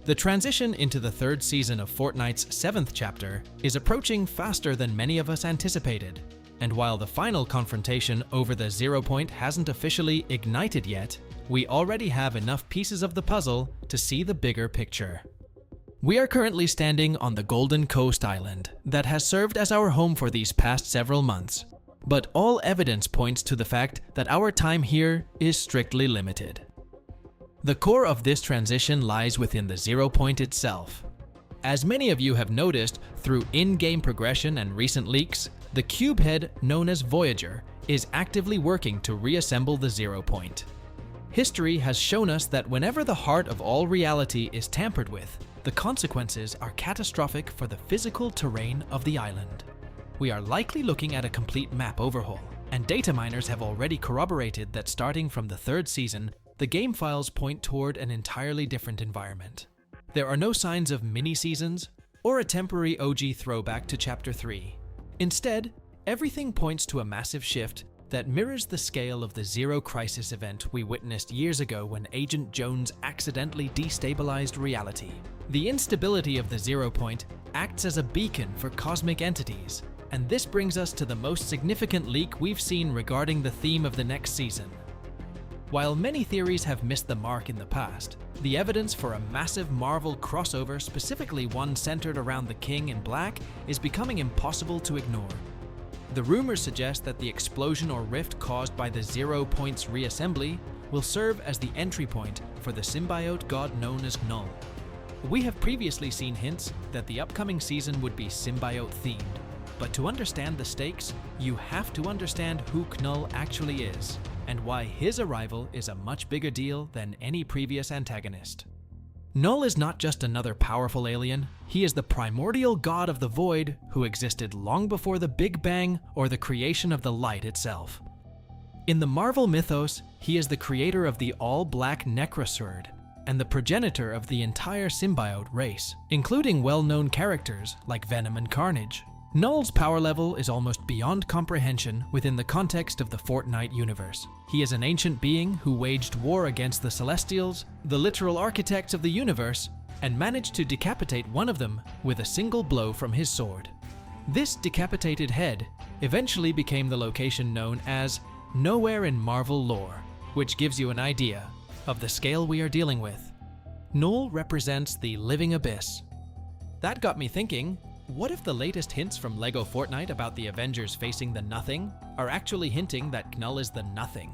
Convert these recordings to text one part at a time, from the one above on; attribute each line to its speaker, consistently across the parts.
Speaker 1: The transition into the third season of Fortnite's 7th chapter is approaching faster than many of us anticipated. And while the final confrontation over the 0 point hasn't officially ignited yet, we already have enough pieces of the puzzle to see the bigger picture. We are currently standing on the Golden Coast Island that has served as our home for these past several months, but all evidence points to the fact that our time here is strictly limited. The core of this transition lies within the 0 point itself. As many of you have noticed through in-game progression and recent leaks, the cube head known as Voyager is actively working to reassemble the 0 point. History has shown us that whenever the heart of all reality is tampered with, the consequences are catastrophic for the physical terrain of the island. We are likely looking at a complete map overhaul, and data miners have already corroborated that starting from the third season, the game files point toward an entirely different environment. There are no signs of mini-seasons or a temporary OG throwback to Chapter 3. Instead, everything points to a massive shift that mirrors the scale of the Zero Crisis event we witnessed years ago when Agent Jones accidentally destabilized reality. The instability of the 0 point acts as a beacon for cosmic entities, and this brings us to the most significant leak we've seen regarding the theme of the next season. While many theories have missed the mark in the past, the evidence for a massive Marvel crossover, specifically one centered around the King in Black, is becoming impossible to ignore. The rumors suggest that the explosion or rift caused by the 0 point's reassembly will serve as the entry point for the symbiote god known as Knull. We have previously seen hints that the upcoming season would be symbiote-themed, but to understand the stakes, you have to understand who Knull actually is, and why his arrival is a much bigger deal than any previous antagonist. Knull is not just another powerful alien, he is the primordial god of the void who existed long before the Big Bang or the creation of the light itself. In the Marvel mythos, he is the creator of the all-black Necrosword and the progenitor of the entire symbiote race, including well-known characters like Venom and Carnage. Knull's power level is almost beyond comprehension within the context of the Fortnite universe. He is an ancient being who waged war against the Celestials, the literal architects of the universe, and managed to decapitate one of them with a single blow from his sword. This decapitated head eventually became the location known as Nowhere in Marvel lore, which gives you an idea of the scale we are dealing with. Knull represents the living abyss. That got me thinking, what if the latest hints from LEGO Fortnite about the Avengers facing the Nothing are actually hinting that Knull is the Nothing?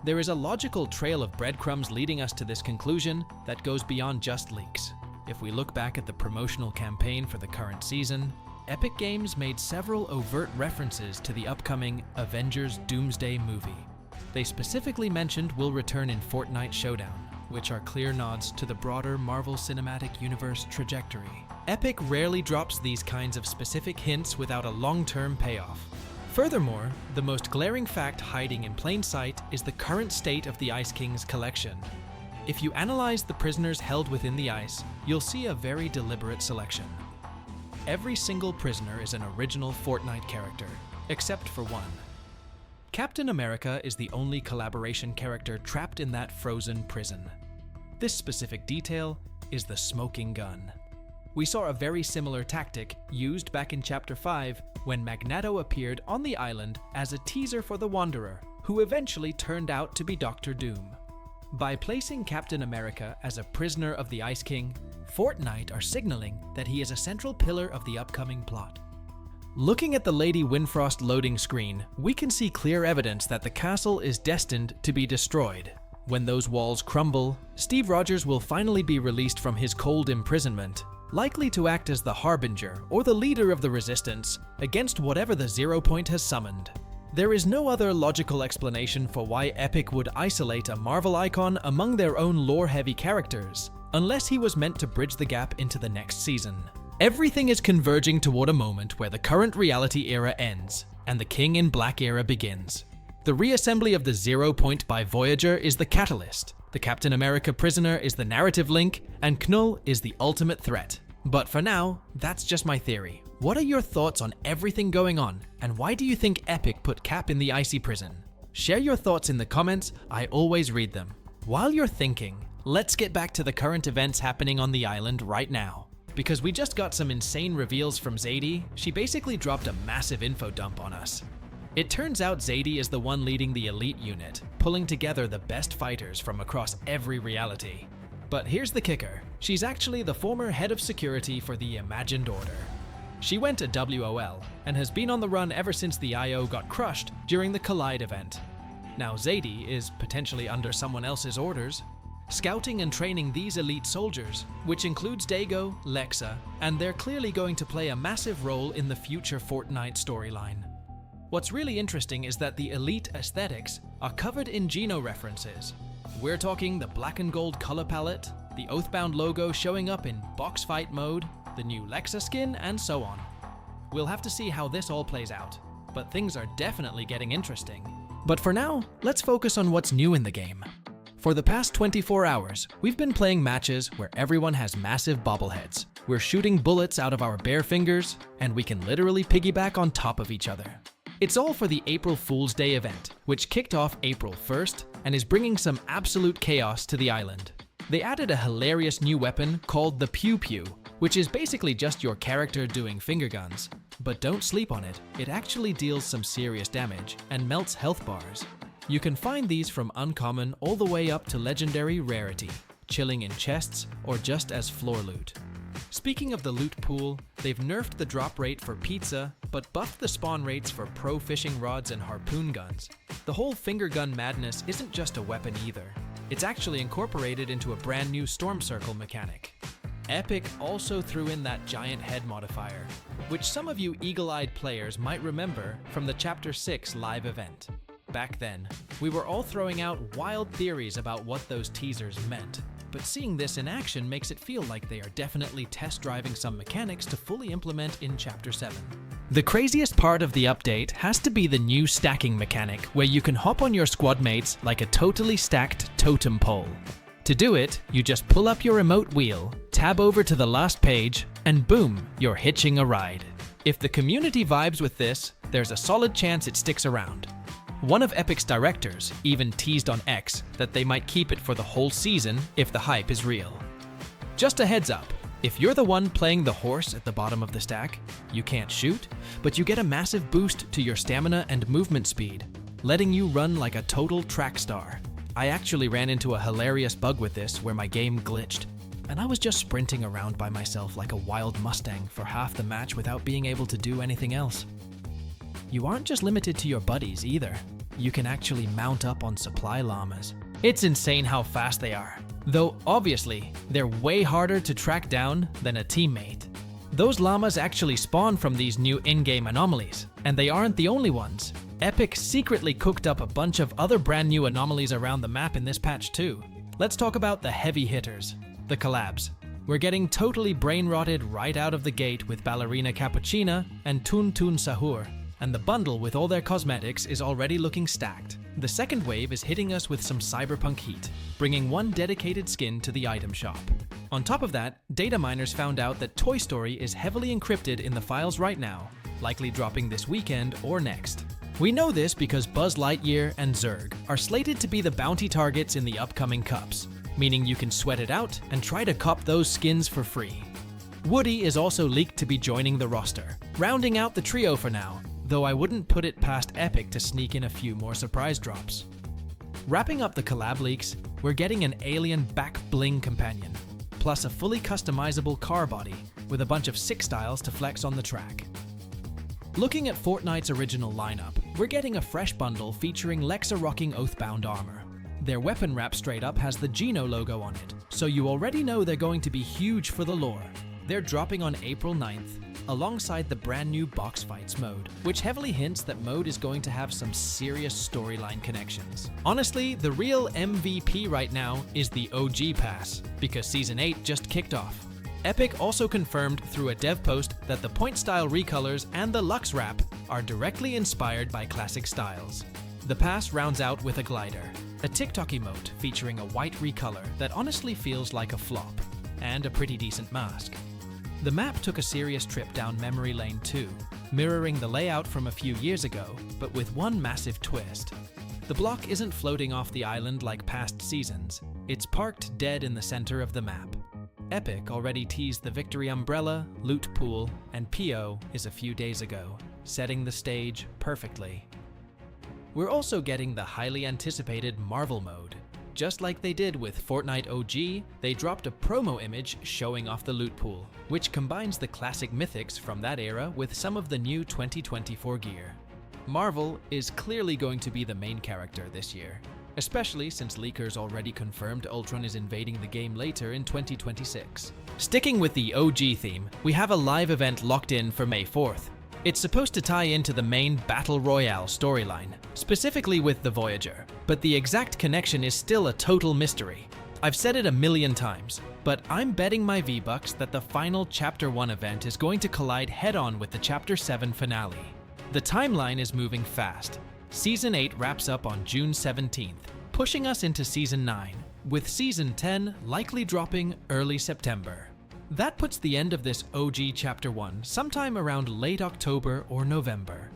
Speaker 1: There is a logical trail of breadcrumbs leading us to this conclusion that goes beyond just leaks. If we look back at the promotional campaign for the current season, Epic Games made several overt references to the upcoming Avengers Doomsday movie. They specifically mentioned will return in Fortnite Showdown, which are clear nods to the broader Marvel Cinematic Universe trajectory. Epic rarely drops these kinds of specific hints without a long-term payoff. Furthermore, the most glaring fact hiding in plain sight is the current state of the Ice King's collection. If you analyze the prisoners held within the ice, you'll see a very deliberate selection. Every single prisoner is an original Fortnite character, except for one. Captain America is the only collaboration character trapped in that frozen prison. This specific detail is the smoking gun. We saw a very similar tactic used back in Chapter 5 when Magneto appeared on the island as a teaser for the Wanderer, who eventually turned out to be Dr. Doom. By placing Captain America as a prisoner of the Ice King, Fortnite are signaling that he is a central pillar of the upcoming plot. Looking at the Lady Winfrost loading screen, we can see clear evidence that the castle is destined to be destroyed. When those walls crumble, Steve Rogers will finally be released from his cold imprisonment, likely to act as the harbinger or the leader of the resistance against whatever the 0 point has summoned. There is no other logical explanation for why Epic would isolate a Marvel icon among their own lore-heavy characters, unless he was meant to bridge the gap into the next season. Everything is converging toward a moment where the current reality era ends, and the King in Black era begins. The reassembly of the 0 point by Voyager is the catalyst, the Captain America prisoner is the narrative link, and Knull is the ultimate threat. But for now, that's just my theory. What are your thoughts on everything going on, and why do you think Epic put Cap in the icy prison? Share your thoughts in the comments, I always read them. While you're thinking, let's get back to the current events happening on the island right now. Because we just got some insane reveals from Zadie, she basically dropped a massive info dump on us. It turns out Zadie is the one leading the elite unit, pulling together the best fighters from across every reality. But here's the kicker, she's actually the former head of security for the Imagined Order. She went to WOL, and has been on the run ever since the IO got crushed during the Collide event. Now Zadie is potentially under someone else's orders, scouting and training these elite soldiers, which includes Dago, Lexa, and they're clearly going to play a massive role in the future Fortnite storyline. What's really interesting is that the elite aesthetics are covered in Geno references. We're talking the black and gold color palette, the Oathbound logo showing up in box fight mode, the new Lexa skin, and so on. We'll have to see how this all plays out, but things are definitely getting interesting. But for now, let's focus on what's new in the game. For the past 24 hours, we've been playing matches where everyone has massive bobbleheads. We're shooting bullets out of our bare fingers, and we can literally piggyback on top of each other. It's all for the April Fool's Day event, which kicked off April 1st and is bringing some absolute chaos to the island. They added a hilarious new weapon called the Pew Pew, which is basically just your character doing finger guns. But don't sleep on it, it actually deals some serious damage and melts health bars. You can find these from uncommon all the way up to legendary rarity, chilling in chests or just as floor loot. Speaking of the loot pool, they've nerfed the drop rate for pizza, but buffed the spawn rates for pro fishing rods and harpoon guns. The whole finger gun madness isn't just a weapon either. It's actually incorporated into a brand new storm circle mechanic. Epic also threw in that giant head modifier, which some of you eagle-eyed players might remember from the Chapter 6 live event. Back then, we were all throwing out wild theories about what those teasers meant, but seeing this in action makes it feel like they are definitely test driving some mechanics to fully implement in Chapter 7. The craziest part of the update has to be the new stacking mechanic, where you can hop on your squad mates like a totally stacked totem pole. To do it, you just pull up your remote wheel, tab over to the last page, and boom, you're hitching a ride. If the community vibes with this, there's a solid chance it sticks around. One of Epic's directors even teased on X that they might keep it for the whole season if the hype is real. Just a heads up, if you're the one playing the horse at the bottom of the stack, you can't shoot, but you get a massive boost to your stamina and movement speed, letting you run like a total track star. I actually ran into a hilarious bug with this where my game glitched, and I was just sprinting around by myself like a wild Mustang for half the match without being able to do anything else. You aren't just limited to your buddies either. You can actually mount up on supply llamas. It's insane how fast they are, though obviously they're way harder to track down than a teammate. Those llamas actually spawn from these new in-game anomalies, and they aren't the only ones. Epic secretly cooked up a bunch of other brand new anomalies around the map in this patch too. Let's talk about the heavy hitters, the collabs. We're getting totally brain-rotted right out of the gate with Ballerina Cappuccina and Tun Tun Sahur, and the bundle with all their cosmetics is already looking stacked. The second wave is hitting us with some cyberpunk heat, bringing one dedicated skin to the item shop. On top of that, data miners found out that Toy Story is heavily encrypted in the files right now, likely dropping this weekend or next. We know this because Buzz Lightyear and Zurg are slated to be the bounty targets in the upcoming cups, meaning you can sweat it out and try to cop those skins for free. Woody is also leaked to be joining the roster, rounding out the trio for now, though I wouldn't put it past Epic to sneak in a few more surprise drops. Wrapping up the collab leaks, we're getting an alien back bling companion, plus a fully customizable car body with a bunch of sick styles to flex on the track. Looking at Fortnite's original lineup, we're getting a fresh bundle featuring Lexa rocking Oathbound armor. Their weapon wrap straight up has the Geno logo on it, so you already know they're going to be huge for the lore. They're dropping on April 9th, alongside the brand new box fights mode, which heavily hints that mode is going to have some serious storyline connections. Honestly, the real MVP right now is the OG pass, because Season 8 just kicked off. Epic also confirmed through a dev post that the point style recolors and the Lux wrap are directly inspired by classic styles. The pass rounds out with a glider, a TikTok emote featuring a white recolor that honestly feels like a flop, and a pretty decent mask. The map took a serious trip down memory lane too, mirroring the layout from a few years ago, but with one massive twist. The block isn't floating off the island like past seasons, it's parked dead in the center of the map. Epic already teased the Victory Umbrella, Loot Pool, and PO is a few days ago, setting the stage perfectly. We're also getting the highly anticipated Marvel mode. Just like they did with Fortnite OG, they dropped a promo image showing off the loot pool, which combines the classic mythics from that era with some of the new 2024 gear. Marvel is clearly going to be the main character this year, especially since leakers already confirmed Ultron is invading the game later in 2026. Sticking with the OG theme, we have a live event locked in for May 4th. It's supposed to tie into the main Battle Royale storyline, specifically with the Voyager, but the exact connection is still a total mystery. I've said it a million times, but I'm betting my V-Bucks that the final Chapter 1 event is going to collide head-on with the Chapter 7 finale. The timeline is moving fast. Season 8 wraps up on June 17th, pushing us into Season 9, with Season 10 likely dropping early September. That puts the end of this OG Chapter 1 sometime around late October or November.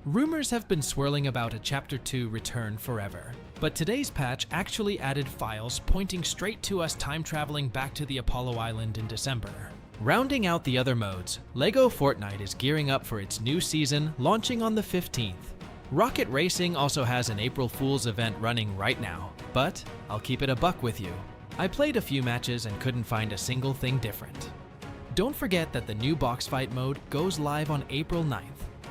Speaker 1: Rumors have been swirling about a Chapter 2 return forever, but today's patch actually added files pointing straight to us time traveling back to the Apollo Island in December. Rounding out the other modes, LEGO Fortnite is gearing up for its new season, launching on the 15th. Rocket Racing also has an April Fool's event running right now, but I'll keep it a buck with you. I played a few matches and couldn't find a single thing different. Don't forget that the new box fight mode goes live on April 9th,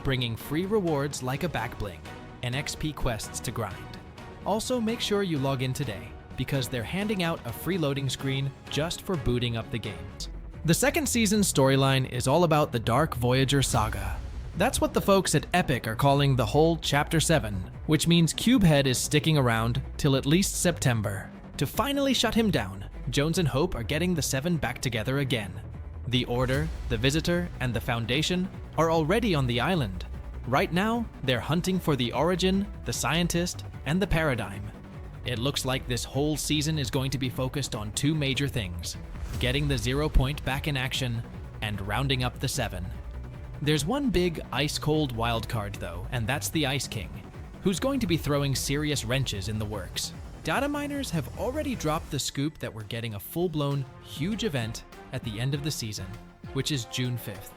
Speaker 1: bringing free rewards like a back bling and XP quests to grind. Also, make sure you log in today, because they're handing out a free loading screen just for booting up the games. The second season storyline is all about the Dark Voyager saga. That's what the folks at Epic are calling the whole Chapter 7, which means Cubehead is sticking around till at least September. To finally shut him down, Jones and Hope are getting the Seven back together again. The Order, the Visitor, and the Foundation are already on the island. Right now, they're hunting for the Origin, the Scientist, and the Paradigm. It looks like this whole season is going to be focused on two major things: getting the 0 Point back in action, and rounding up the Seven. There's one big ice-cold wildcard though, and that's the Ice King, who's going to be throwing serious wrenches in the works. Data miners have already dropped the scoop that we're getting a full-blown, huge event at the end of the season, which is June 5th.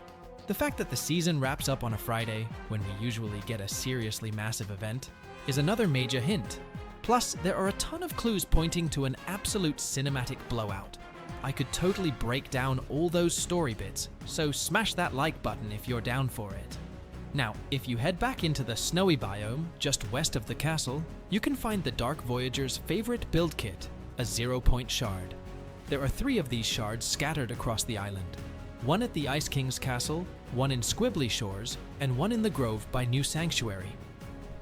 Speaker 1: The fact that the season wraps up on a Friday, when we usually get a seriously massive event, is another major hint. Plus, there are a ton of clues pointing to an absolute cinematic blowout. I could totally break down all those story bits, so smash that like button if you're down for it. Now, if you head back into the snowy biome, just west of the castle, you can find the Dark Voyager's favorite build kit, a 0 Point shard. There are 3 of these shards scattered across the island. One at the Ice King's castle, one in Squibbly Shores, and one in the Grove by New Sanctuary.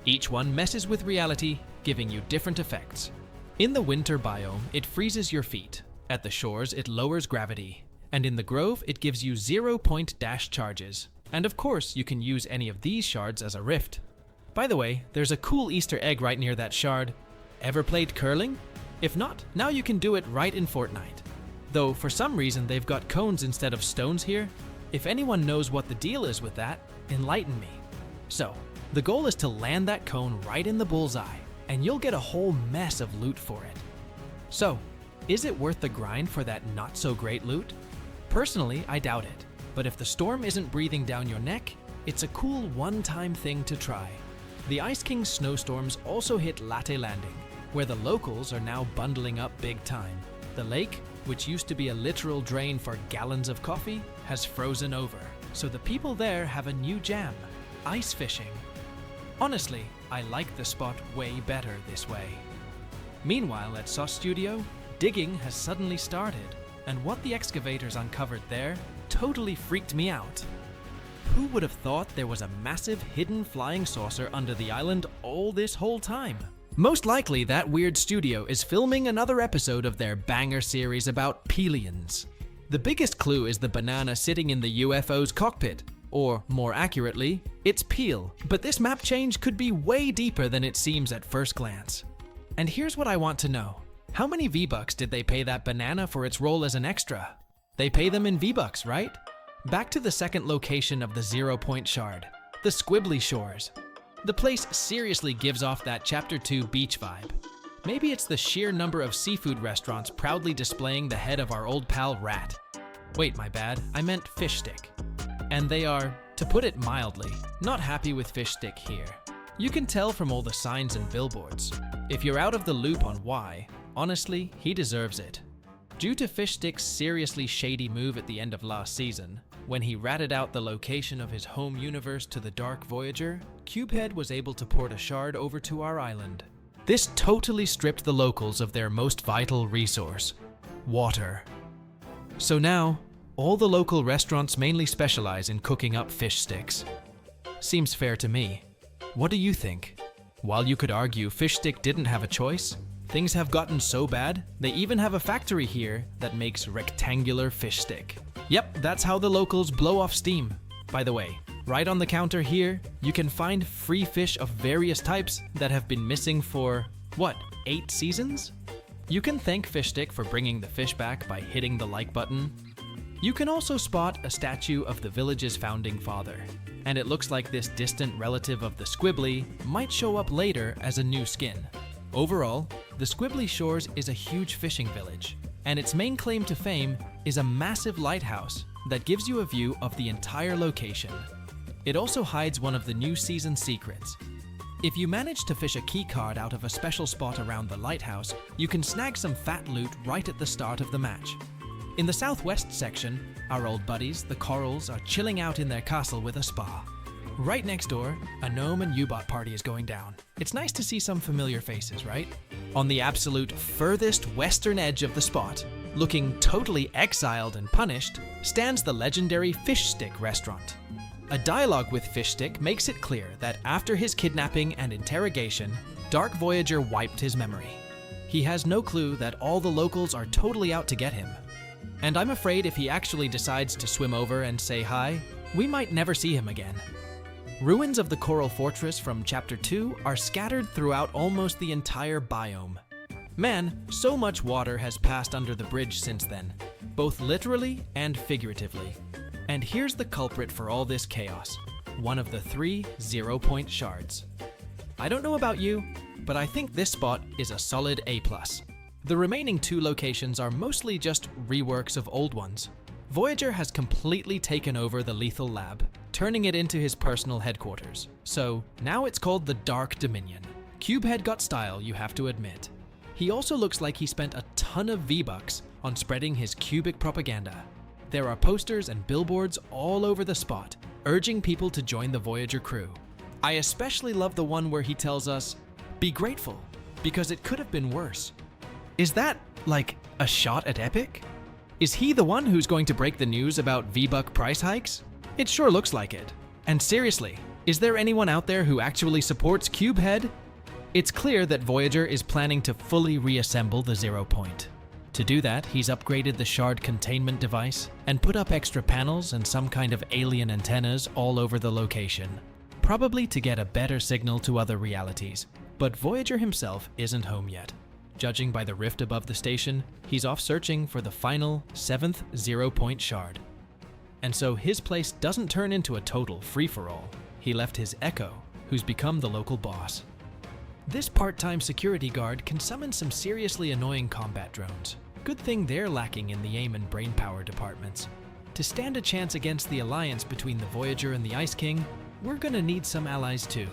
Speaker 1: Each one messes with reality, giving you different effects. In the winter biome, it freezes your feet. At the shores, it lowers gravity. And in the Grove, it gives you 0 Point dash charges. And of course, you can use any of these shards as a rift. By the way, there's a cool Easter egg right near that shard. Ever played curling? If not, now you can do it right in Fortnite. Though for some reason they've got cones instead of stones here. If anyone knows what the deal is with that, enlighten me. So, the goal is to land that cone right in the bullseye, and you'll get a whole mess of loot for it. So, is it worth the grind for that not so great loot? Personally, I doubt it. But if the storm isn't breathing down your neck, it's a cool one-time thing to try. The Ice King's snowstorms also hit Latte Landing, where the locals are now bundling up big time. The lake, which used to be a literal drain for gallons of coffee, has frozen over, so the people there have a new jam: ice fishing. Honestly, I like the spot way better this way. Meanwhile, at Sauce Studio, digging has suddenly started, and what the excavators uncovered there totally freaked me out. Who would have thought there was a massive hidden flying saucer under the island all this whole time? Most likely that weird studio is filming another episode of their banger series about Peelians. The biggest clue is the banana sitting in the UFO's cockpit, or more accurately, its peel. But this map change could be way deeper than it seems at first glance. And here's what I want to know. How many V-Bucks did they pay that banana for its role as an extra? They pay them in V-Bucks, right? Back to the second location of the 0 Point shard, the Squibbly Shores. The place seriously gives off that Chapter 2 beach vibe. Maybe it's the sheer number of seafood restaurants proudly displaying the head of our old pal Rat. Wait, my bad, I meant Fish Stick. And they are, to put it mildly, not happy with Fish Stick here. You can tell from all the signs and billboards. If you're out of the loop on why, honestly, he deserves it. Due to Fish Stick's seriously shady move at the end of last season, when he ratted out the location of his home universe to the Dark Voyager, Cubehead was able to port a shard over to our island. This totally stripped the locals of their most vital resource, water. So now, all the local restaurants mainly specialize in cooking up fish sticks. Seems fair to me. What do you think? While you could argue Fish Stick didn't have a choice, things have gotten so bad, they even have a factory here that makes rectangular fish stick. Yep, that's how the locals blow off steam. By the way, right on the counter here, you can find free fish of various types that have been missing for, what, 8 seasons? You can thank Fish Stick for bringing the fish back by hitting the like button. You can also spot a statue of the village's founding father, and it looks like this distant relative of the Squibbly might show up later as a new skin. Overall, the Squibbly Shores is a huge fishing village, and its main claim to fame is a massive lighthouse that gives you a view of the entire location. It also hides one of the new season secrets. If you manage to fish a keycard out of a special spot around the lighthouse, you can snag some fat loot right at the start of the match. In the southwest section, our old buddies, the Corals, are chilling out in their castle with a spa. Right next door, a gnome and U-bot party is going down. It's nice to see some familiar faces, right? On the absolute furthest western edge of the spot, looking totally exiled and punished, stands the legendary Fish Stick restaurant. A dialogue with Fish Stick makes it clear that after his kidnapping and interrogation, Dark Voyager wiped his memory. He has no clue that all the locals are totally out to get him. And I'm afraid if he actually decides to swim over and say hi, we might never see him again. Ruins of the Coral Fortress from Chapter 2 are scattered throughout almost the entire biome. Man, so much water has passed under the bridge since then, both literally and figuratively. And here's the culprit for all this chaos, one of the 3 0-point shards. I don't know about you, but I think this spot is a solid A+. The remaining 2 locations are mostly just reworks of old ones. Voyager has completely taken over the Lethal Lab, turning it into his personal headquarters. So now it's called the Dark Dominion. Cubehead got style, you have to admit. He also looks like he spent a ton of V-Bucks on spreading his cubic propaganda. There are posters and billboards all over the spot, urging people to join the Voyager crew. I especially love the one where he tells us, "Be grateful, because it could have been worse." Is that, like, a shot at Epic? Is he the one who's going to break the news about V-Buck price hikes? It sure looks like it. And seriously, is there anyone out there who actually supports Cubehead? It's clear that Voyager is planning to fully reassemble the 0 point. To do that, he's upgraded the shard containment device and put up extra panels and some kind of alien antennas all over the location, probably to get a better signal to other realities. But Voyager himself isn't home yet. Judging by the rift above the station, he's off searching for the final 7th 0-point shard. And so his place doesn't turn into a total free-for-all. He left his Echo, who's become the local boss. This part-time security guard can summon some seriously annoying combat drones. Good thing they're lacking in the aim and brainpower departments. To stand a chance against the alliance between the Voyager and the Ice King, we're gonna need some allies too.